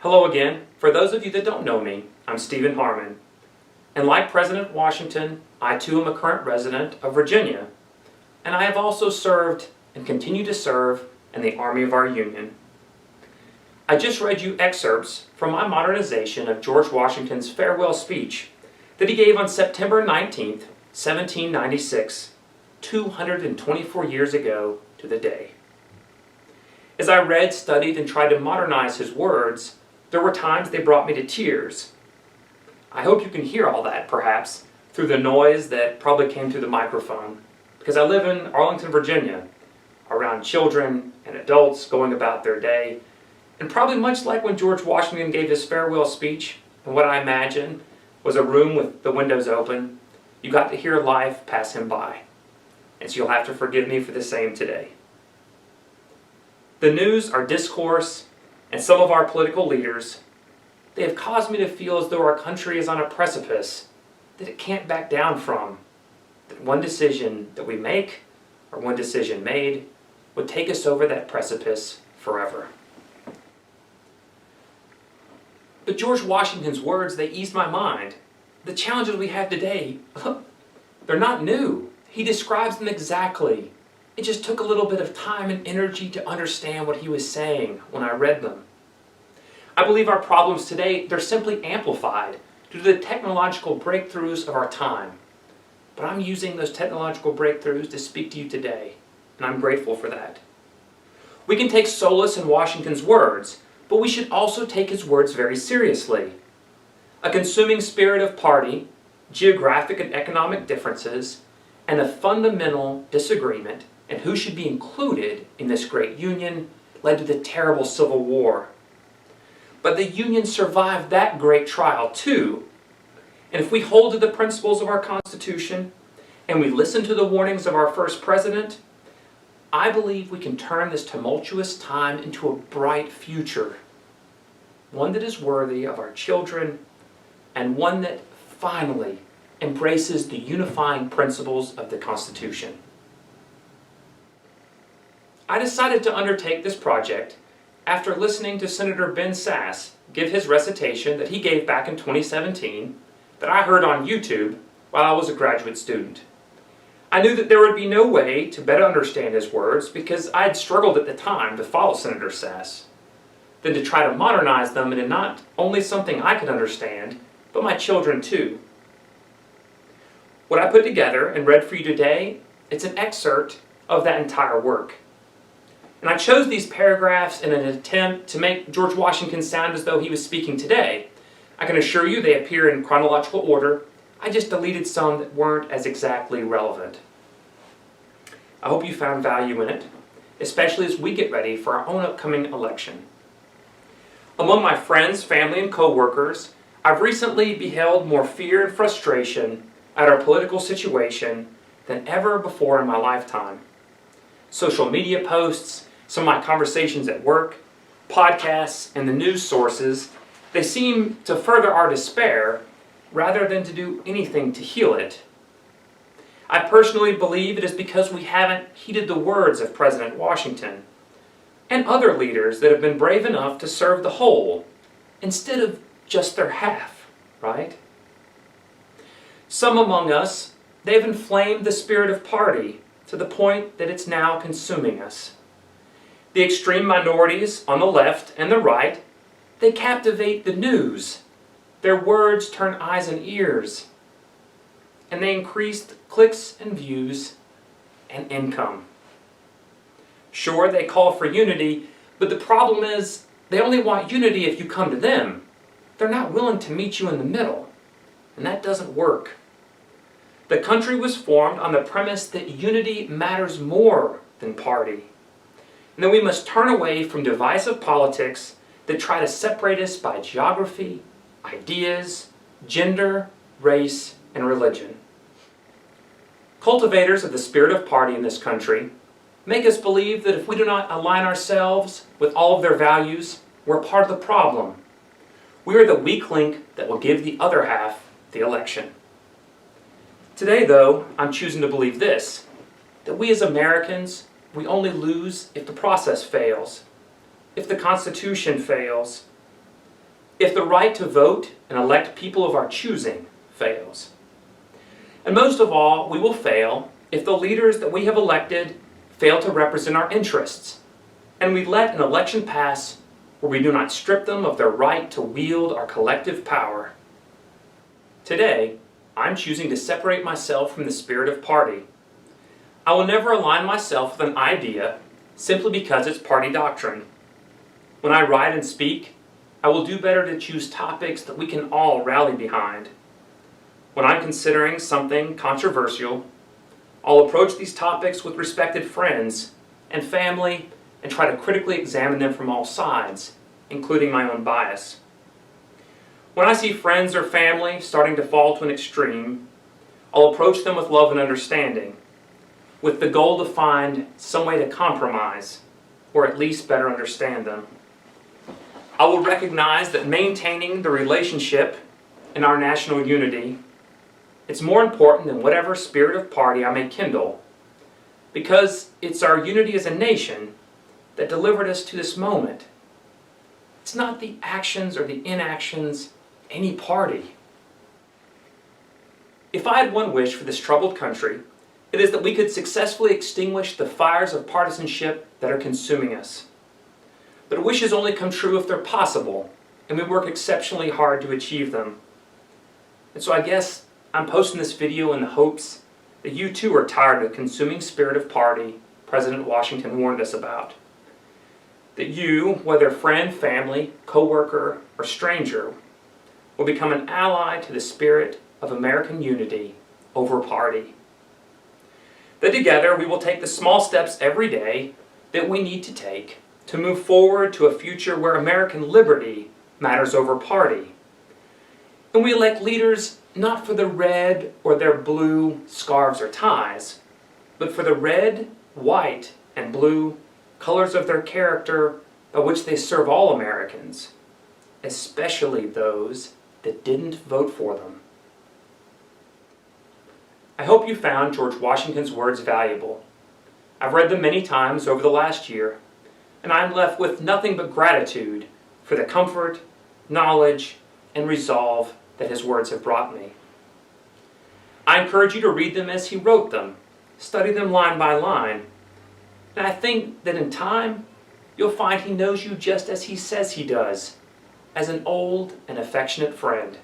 Hello again. For those of you that don't know me, I'm Stephen Harmon. And like President Washington, I too am a current resident of Virginia. And I have also served and continue to serve in the Army of our Union. I just read you excerpts from my modernization of George Washington's farewell speech that he gave on September 19th, 1796, 224 years ago to the day. As I read, studied, and tried to modernize his words, there were times they brought me to tears. I hope you can hear all that, perhaps, through the noise that probably came through the microphone, because I live in Arlington, Virginia, around children and adults going about their day, and probably much like when George Washington gave his farewell speech, and what I imagine was a room with the windows open, you got to hear life pass him by. And so you'll have to forgive me for the same today. The news, our discourse, and some of our political leaders, they have caused me to feel as though our country is on a precipice that it can't back down from. That one decision that we make, or one decision made, would take us over that precipice forever. But George Washington's words, they eased my mind. The challenges we have today, they're not new. He describes them exactly. It just took a little bit of time and energy to understand what he was saying when I read them. I believe our problems today, they're simply amplified due to the technological breakthroughs of our time. But I'm using those technological breakthroughs to speak to you today, and I'm grateful for that. We can take solace in Washington's words, but we should also take his words very seriously. A consuming spirit of party, geographic and economic differences, and a fundamental disagreement and who should be included in this great union led to the terrible Civil War. But the Union survived that great trial too. And if we hold to the principles of our Constitution and we listen to the warnings of our first president, I believe we can turn this tumultuous time into a bright future. One that is worthy of our children and one that finally embraces the unifying principles of the Constitution. I decided to undertake this project after listening to Senator Ben Sasse give his recitation that he gave back in 2017 that I heard on YouTube while I was a graduate student. I knew that there would be no way to better understand his words because I had struggled at the time to follow Senator Sasse, than to try to modernize them into not only something I could understand, but my children too. What I put together and read for you today, it's an excerpt of that entire work. And I chose these paragraphs in an attempt to make George Washington sound as though he was speaking today. I can assure you they appear in chronological order. I just deleted some that weren't as exactly relevant. I hope you found value in it, especially as we get ready for our own upcoming election. Among my friends, family, and co-workers, I've recently beheld more fear and frustration at our political situation than ever before in my lifetime. Social media posts, some of my conversations at work, podcasts, and the news sources, they seem to further our despair rather than to do anything to heal it. I personally believe it is because we haven't heeded the words of President Washington and other leaders that have been brave enough to serve the whole instead of just their half, right? Some among us, they've inflamed the spirit of party to the point that it's now consuming us. The extreme minorities on the left and the right, they captivate the news. Their words turn eyes and ears. And they increase clicks and views and income. Sure, they call for unity, but the problem is they only want unity if you come to them. They're not willing to meet you in the middle. And that doesn't work. The country was formed on the premise that unity matters more than party. And that we must turn away from divisive politics that try to separate us by geography, ideas, gender, race, and religion. Cultivators of the spirit of party in this country make us believe that if we do not align ourselves with all of their values, we're part of the problem. We are the weak link that will give the other half the election. Today, though, I'm choosing to believe this, that we as Americans, we only lose if the process fails, if the Constitution fails, if the right to vote and elect people of our choosing fails. And most of all, we will fail if the leaders that we have elected fail to represent our interests, and we let an election pass where we do not strip them of their right to wield our collective power. Today, I'm choosing to separate myself from the spirit of party. I will never align myself with an idea simply because it's party doctrine. When I write and speak, I will do better to choose topics that we can all rally behind. When I'm considering something controversial, I'll approach these topics with respected friends and family and try to critically examine them from all sides, including my own bias. When I see friends or family starting to fall to an extreme, I'll approach them with love and understanding, with the goal to find some way to compromise, or at least better understand them. I will recognize that maintaining the relationship and our national unity, it's more important than whatever spirit of party I may kindle, because it's our unity as a nation that delivered us to this moment. It's not the actions or the inactions of any party. If I had one wish for this troubled country, it is that we could successfully extinguish the fires of partisanship that are consuming us. But wishes only come true if they're possible, and we work exceptionally hard to achieve them. And so I guess I'm posting this video in the hopes that you too are tired of the consuming spirit of party President Washington warned us about. That you, whether friend, family, co-worker, or stranger, will become an ally to the spirit of American unity over party. That together we will take the small steps every day that we need to take to move forward to a future where American liberty matters over party. And we elect leaders not for the red or their blue scarves or ties, but for the red, white, and blue colors of their character by which they serve all Americans, especially those that didn't vote for them. I hope you found George Washington's words valuable. I've read them many times over the last year, and I'm left with nothing but gratitude for the comfort, knowledge, and resolve that his words have brought me. I encourage you to read them as he wrote them, study them line by line, and I think that in time, you'll find he knows you just as he says he does, as an old and affectionate friend.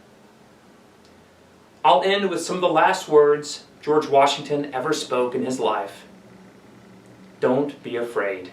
I'll end with some of the last words George Washington ever spoke in his life. Don't be afraid.